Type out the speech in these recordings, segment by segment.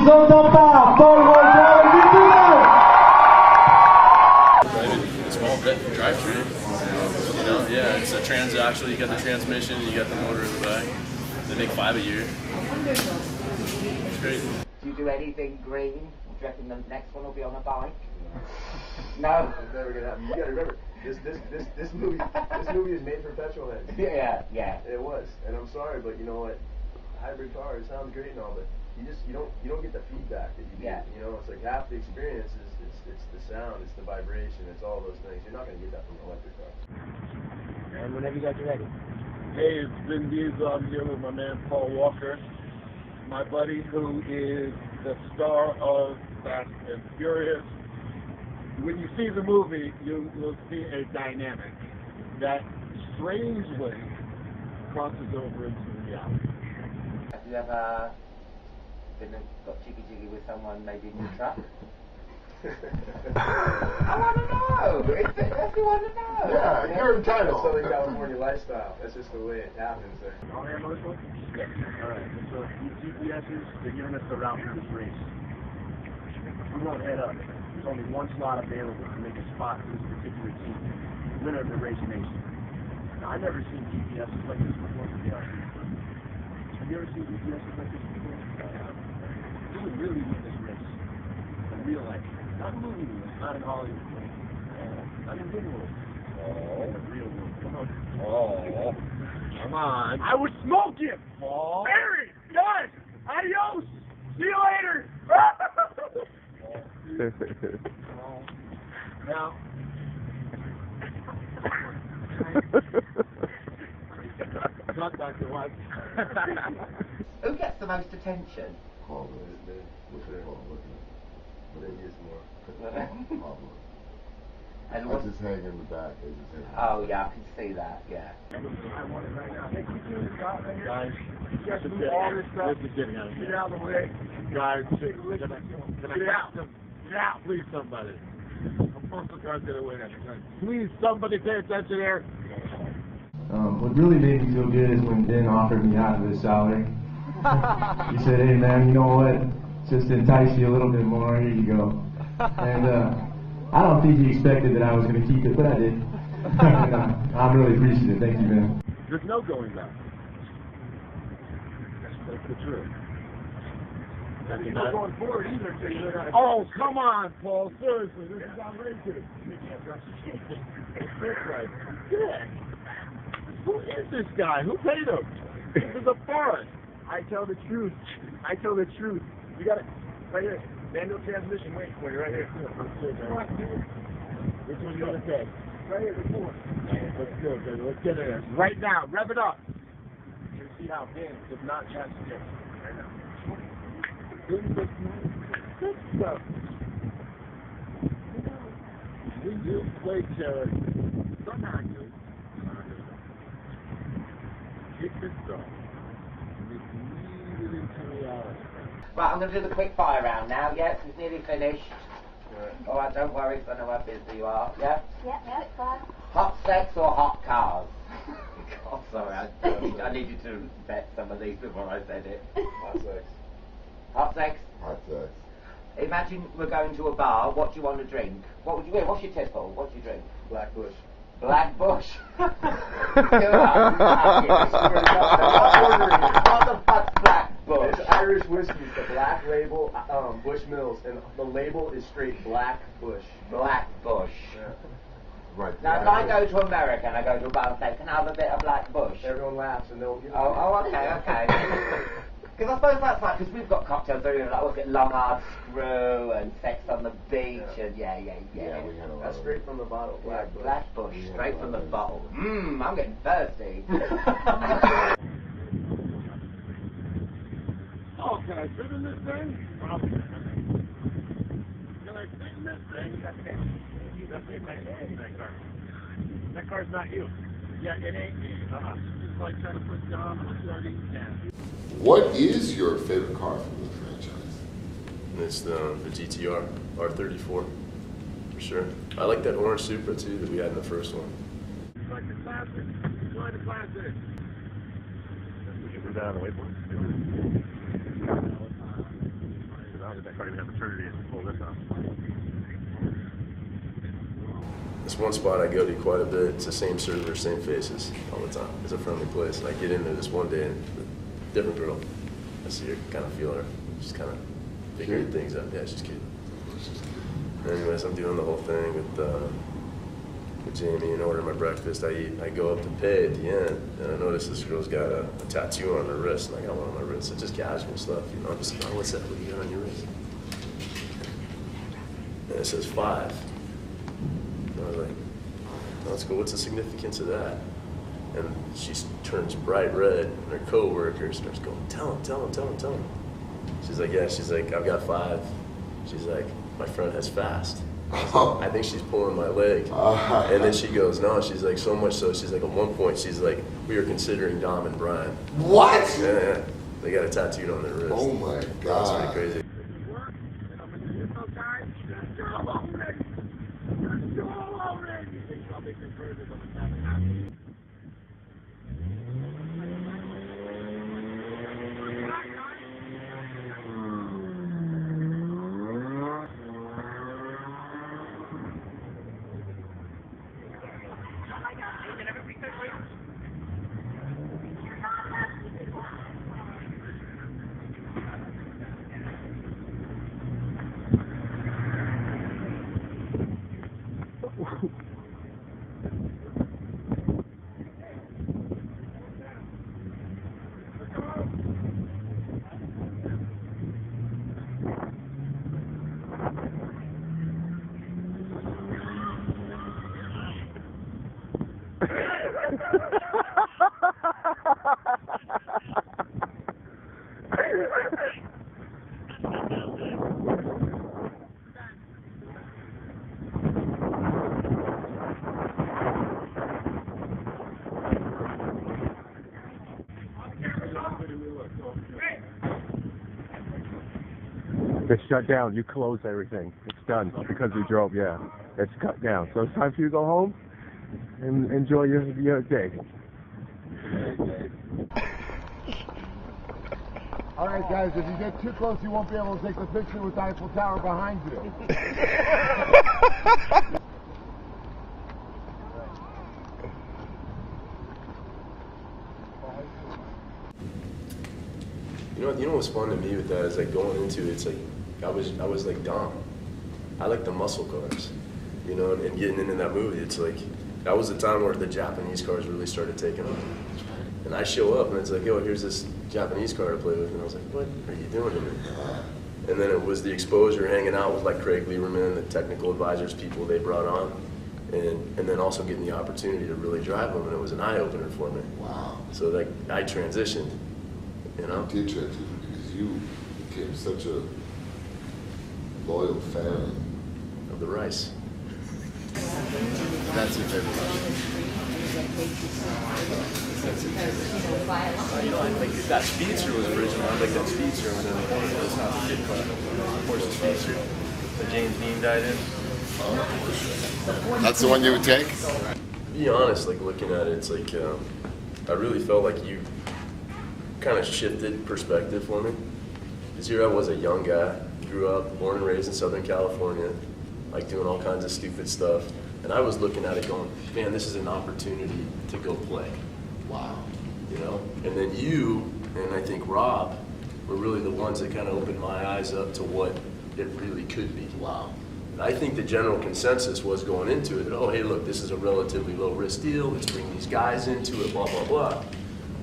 autres part, Paul Walker and Vin Diesel. A small bit drivetrain. You know, yeah, it's a transaxle. You got the transmission, you got the motor in the back. They make 5 a year. It's great. Do you do anything green? Do you reckon the next one will be on a bike? No. It's never gonna happen. You gotta remember, this movie is made for petrol heads. Yeah. It was, and I'm sorry, but you know what? Hybrid car, it sounds great and all, but you don't get the feedback that you get. You know, it's like half the experience is it's the sound, it's the vibration, it's all those things. You're not gonna get that from an electric car. And whenever you guys are ready. Hey, it's Vin Diesel. I'm here with my man Paul Walker, my buddy who is the star of Fast and Furious. When you see the movie, you'll see a dynamic that strangely crosses over into reality. Have you ever got jiggy with someone maybe in your truck? I want to know. If you want to know. Yeah, you're entitled. Southern California lifestyle. That's just the way it happens there. All right, motorsport? Yeah. All right. So these GPSs, they're giving us the route for this race. We won't head up. There's only one slot available to make a spot for this particular team. Winner of the race nation. Now, I've never seen GPSs like this before, to be honest. Have you ever seen GPSs like this before? You would really win this race in real life. Not in movie movies, not in Hollywood. Not in good world. Oh, in the real world. Come on. Oh, come on. I would smoke him. Oh. Barry, guys, adios. See you later. Now. Not Dr. Watts. Who gets the most attention? Paul, but they use more. And I just hang in the back. oh yeah, I can see that. Yeah. Guys, this is getting out of here. Get out of the way. Guys, can I get out? Get out, please, somebody. I'm supposed to get away. Please, somebody pay attention here. What really made me feel good is when Ben offered me half of his salary. He said, "Hey man, you know what? Just to entice you a little bit more, here you go." And I don't think he expected that I was going to keep it, but I did. I'm really appreciative. Thank you, man. There's no going back. That's the truth. There's no going forward either. Oh, come on, Paul. Seriously, this is outrageous. Yeah. Who is this guy? Who paid him? This is a forest. I tell the truth. I tell the truth. You got it right here. Manual transmission. Wait for you right here. Which one you want to take? Right here, the one. Let's go, baby. Let's get it in. Right now. Rev it up. You see how Vin does not catch the kick. Right now. Vin does not good stuff. We do play charity. Some actors. Kick this stuff. Lead it into reality. Right, I'm going to do the quick fire round now. Yes, it's nearly finished. All right, don't worry, 'cause I know how busy you are. Yeah? Yeah, it's fine. Hot sex or hot cars? Oh, sorry, I need you to vet some of these before I said it. Hot sex. Hot sex? Hot sex. Imagine we're going to a bar. What do you want to drink? What would you do? What's your tipple? What do you drink? Black Bush. Black Bush. What the fuck's Black Bush? It's Irish whiskey, the black label, Bush Mills, and the label is straight Black Bush. Black Bush. Yeah. Right. Now, if I go to America and I go to a bar and say, "Can I have a bit of Black Bush?" Everyone laughs and they'll give it. Oh, okay. Because I suppose that's like, because we've got cocktails where like, we'll get Long Hard Screw and Sex on the Beach and yeah. Yeah, we had a lot That's of straight from the bottle. Black Bush. Black Bush, straight from the bottle. I'm getting thirsty. Oh, can I fit in this thing? Probably. Can I fit in this thing? That's that car. That car's not you. Yeah, it ain't me. It's like trying to put down a sardine can. What is your favorite car from the franchise? It's the GTR R34, for sure. I like that orange Supra too that we had in the first one. It's like the classic. Enjoy the classic. We can move that on the waypoint. I can't even have eternity to pull this off. This one spot I go to quite a bit. It's the same server, same faces all the time. It's a friendly place. And I get in there this one day and a different girl. I see her, kind of feel her. Just kind of figuring things out. Yeah, she's cute. Anyways, I'm doing the whole thing with Jamie and ordering my breakfast. I go up to pay at the end, and I notice this girl's got a tattoo on her wrist, and I got one on my wrist. It's just casual stuff, you know. I'm just like, oh, what's that? What do you got on your wrist? And it says 5. And I was like, oh, that's cool. What's the significance of that? And she turns bright red, and her co-worker starts going, tell him. She's like, yeah. She's like, I've got 5. She's like, my friend has fast. I think she's pulling my leg. And then she goes, no. She's like, so much so. She's like, at one point, she's like, we were considering Dom and Brian. What? Yeah. They got it tattooed on their wrist. Oh my God. That's pretty crazy. It's shut down. You closed everything. It's done because we drove. Yeah, it's cut down. So it's time for you to go home and enjoy your day. All right, guys. If you get too close, you won't be able to take the picture with the Eiffel Tower behind you. You know what's fun to me with that is like going into it, it's like I was like Dom. I like the muscle cars, you know, and getting into that movie. It's like that was the time where the Japanese cars really started taking off. And I show up and it's like, yo, here's this Japanese car to play with, and I was like, what are you doing to me? And then it was the exposure, hanging out with like Craig Lieberman, the technical advisors, people they brought on, and then also getting the opportunity to really drive them, and it was an eye opener for me. Wow. So like I transitioned. You know? You did transition because you became such a loyal fan of the rice. That's your favorite you know, I think that Speedster was original. I like that Speedster when it's not the kid car. Of course, the Speedster that James Dean died in. That's the one you would take? To be honest, like looking at it, it's like I really felt like you kind of shifted perspective for me. Because here I was, a young guy, grew up, born and raised in Southern California, like doing all kinds of stupid stuff. And I was looking at it going, man, this is an opportunity to go play. Wow. You know? And then you, and I think Rob, were really the ones that kind of opened my eyes up to what it really could be. Wow. And I think the general consensus was going into it, that, oh, hey, look, this is a relatively low-risk deal, let's bring these guys into it, blah, blah, blah.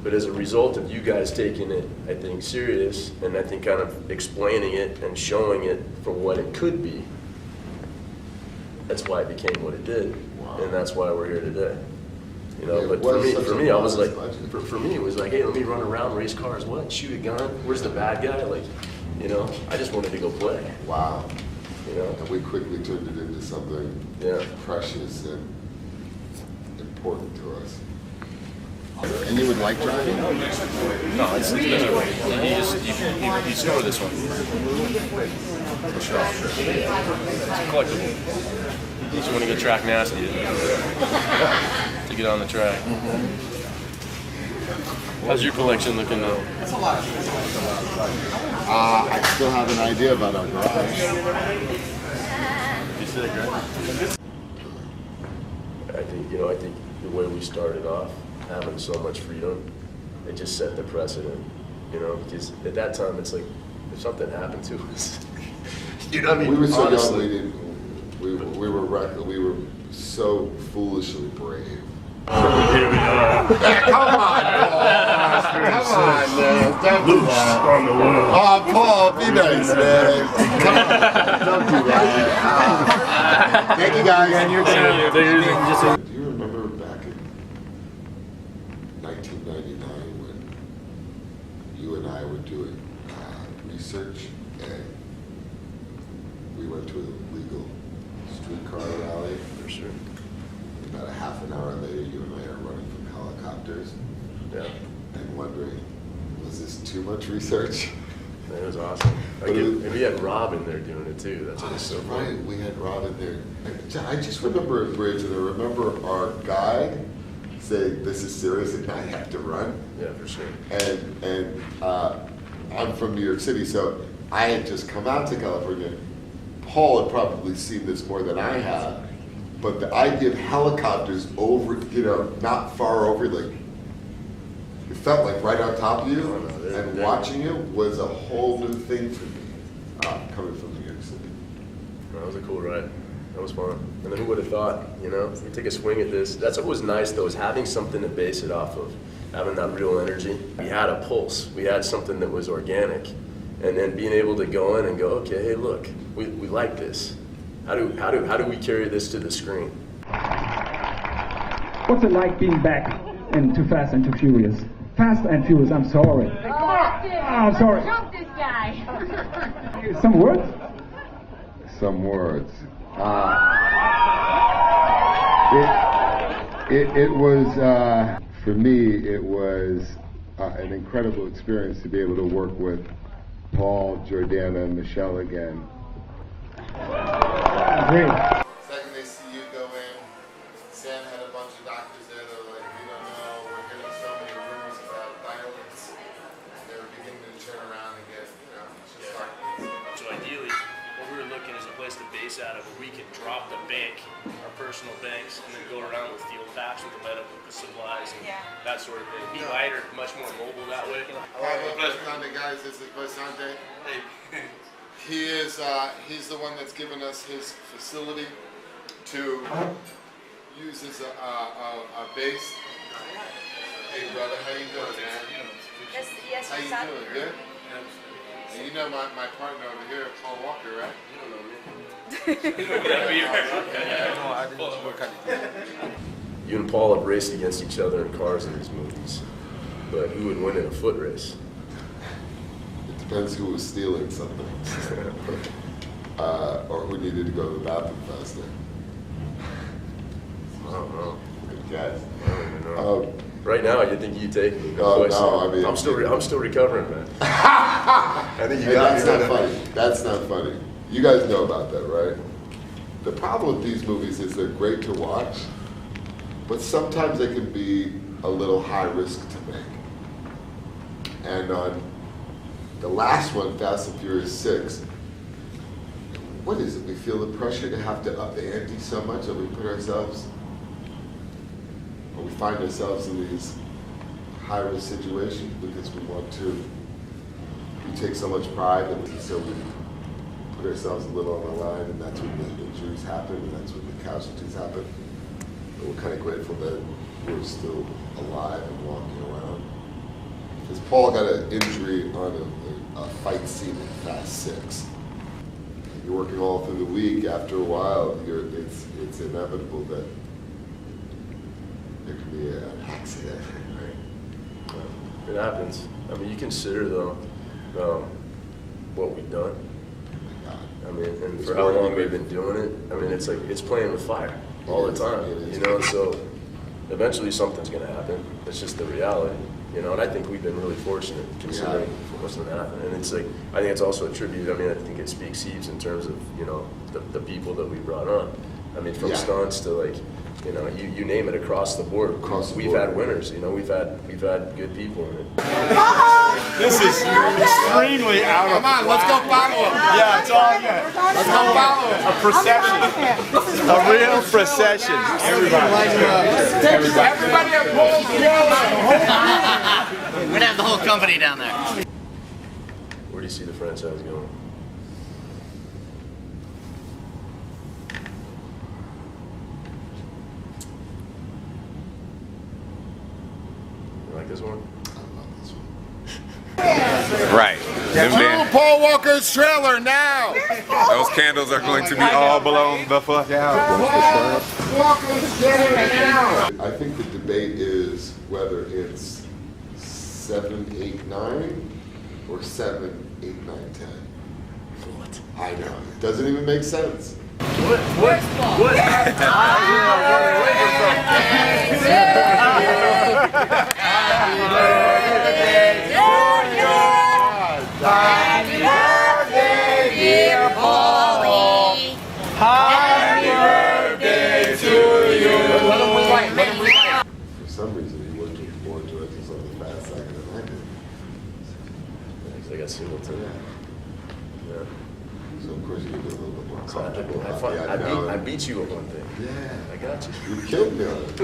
But as a result of you guys taking it, I think, serious, and I think kind of explaining it and showing it for what it could be, that's why it became what it did. Wow. And that's why we're here today. You know, Yeah, but for me, I was like, for me, it was like, hey, let me run around, race cars, what, shoot a gun, where's the bad guy? Like, you know, I just wanted to go play. Wow. You know? And we quickly turned it into something precious and important to us. And you would like driving? No, it's better. You store this one. For sure. It's collectible. You just want to get track nasty to get on the track. How's your collection looking now? I still have an idea about our garage. You said it great. I think the way we started off, having so much freedom, it just set the precedent, because at that time it's like, if something happened to us, you know what I mean? We were so honestly, young, we were so foolishly brave. Here we are. Come on, man. Don't do that. On the world. Oh, Paul, be nice, man. Come on, don't do that. Thank you, guys. Do you remember back in 1999 when you and I were doing research and we went to a legal streetcar rally? for sure. About a half an hour later, you and I are running from helicopters. Yeah. And wondering, was this too much research? It was awesome. And we had Rob in there doing it too. That's what was so right. fun. We had Rob in there. I just remember a bridge, and I remember our guide saying, "This is serious, and I have to run." Yeah, for sure. And I'm from New York City, so I had just come out to California. Paul had probably seen this more than I had, but the idea of helicopters over, not far over, like, it felt like right on top of you, and watching it was a whole new thing for me, coming from New York City. That was a cool ride. That was fun. And then who would have thought, we take a swing at this. That's what was nice though, is having something to base it off of, having that real energy. We had a pulse. We had something that was organic. And then being able to go in and go, okay, hey, look, we like this. How do we carry this to the screen? What's it like being back in Too Fast and Too Furious? Fast and Furious, I'm sorry. Hey, come on! I'm sorry. Jump this guy! Some words? Some words. It was, for me, it was an incredible experience to be able to work with Paul, Jordana, and Michelle again. Great. Second they see you go in, Sam had a bunch of doctors there that were like, we don't know, we're hearing so many rumors about violence. They were beginning to turn around and get, just start. So ideally, what we were looking is a place to base out of where we could drop the bank, our personal banks, and then go around with field packs with the medical supplies and that sort of thing. Be lighter, much more mobile that way. Hi, Basante, guys. This is Basante. Hey. He's the one that's given us his facility to use as a base. Hey, brother, how you doing, man? Yes, How you doing? Good? And you know my partner over here, Paul Walker, right? You and Paul have raced against each other in cars in these movies, but who would win in a foot race? It depends who was stealing something, or who needed to go to the bathroom faster. I don't know. Good guess. I don't even know. Right now, you think you take me? No, I mean, I'm still recovering, man. I think you got that's me. not funny. That's not funny. You guys know about that, right? The problem with these movies is they're great to watch, but sometimes they can be a little high risk to make. And on the last one, Fast and Furious 6, what is it? We feel the pressure to have to up the ante so much that we put ourselves, or we find ourselves in these high risk situations because we take so much pride that we put ourselves a little on the line, and that's when the injuries happen, and that's when the casualties happen. And we're kind of grateful that we're still alive and walking around. Because Paul got an injury on a fight scene in Fast 6. You're working all through the week. After a while, it's inevitable that there can be an accident, right? It happens. I mean, you consider though what we've done. I mean, and for how long we've been doing it, I mean, it's like, it's playing with fire all the time, so eventually something's going to happen. It's just the reality, and I think we've been really fortunate considering what's going to happen. And it's like, I think it's also a tribute. I mean, I think it speaks heaps in terms of, the people that we brought on. I mean, from stunts to like You know, you name it across the board. We've had winners. You know, we've had good people in it. This is extremely out of. Come on, let's go follow him. Yeah, it's all good. Let's go follow him. A procession. A real procession. Everybody at Paul's trailer. We're gonna have the whole company down there. Where do you see the franchise going? You like this one? Right. To Paul Walker's trailer now. Those candles are going to be all blown the fuck out. Walker's trailer now. I think the debate is whether it's 7, 8, 9 or 7, 8, 9, 10. What? I know. It doesn't even make sense. What? Happy birthday, dear Paulie. Happy birthday to you. For some reason, he worked with more directors on the fast second than I did. I got single too. Yeah. So of course you get a little bit more So comfortable. I beat you at one thing. Yeah. I got you. You killed me on it.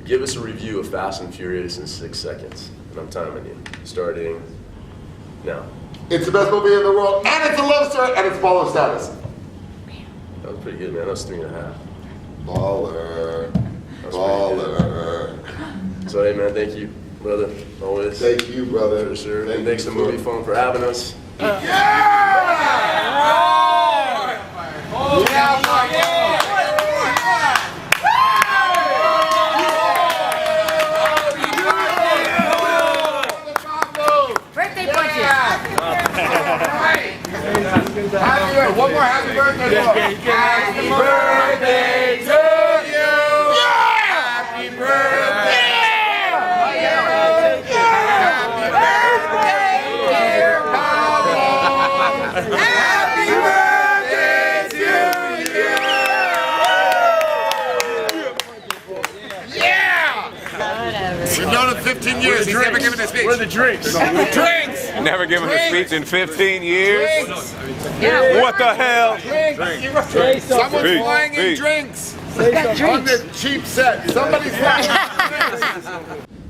Give us a review of Fast and Furious in 6 seconds. And I'm timing you. Starting now. It's the best movie in the world, and it's a love story, and it's baller status. That was pretty good, man. That was 3.5. Baller. Baller. So, hey, man, thank you, brother. Always. Thank you, brother. For sure. Thank And thanks you, to Movie Phone for having us. Birthday punches. One more happy birthday. Happy birthday to you. Happy birthday. Happy birthday, dear Pablo. Happy birthday to you. Yeah. We've known him 15 years. He's never given a speech. Where are the drinks? Drinks. Never given a speech in 15 years. Yeah. What the hell? Someone's flying in drinks. On the cheap set. Somebody's flying.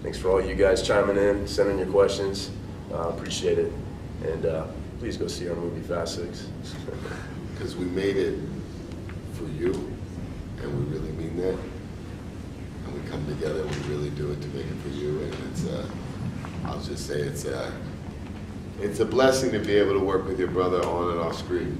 Thanks for all you guys chiming in, sending your questions. Appreciate it. And please go see our movie Fast 6. Because we made it for you, and we really mean that. And we come together, we really do it to make it for you. And it's, I'll just say it's a blessing to be able to work with your brother on and off screen.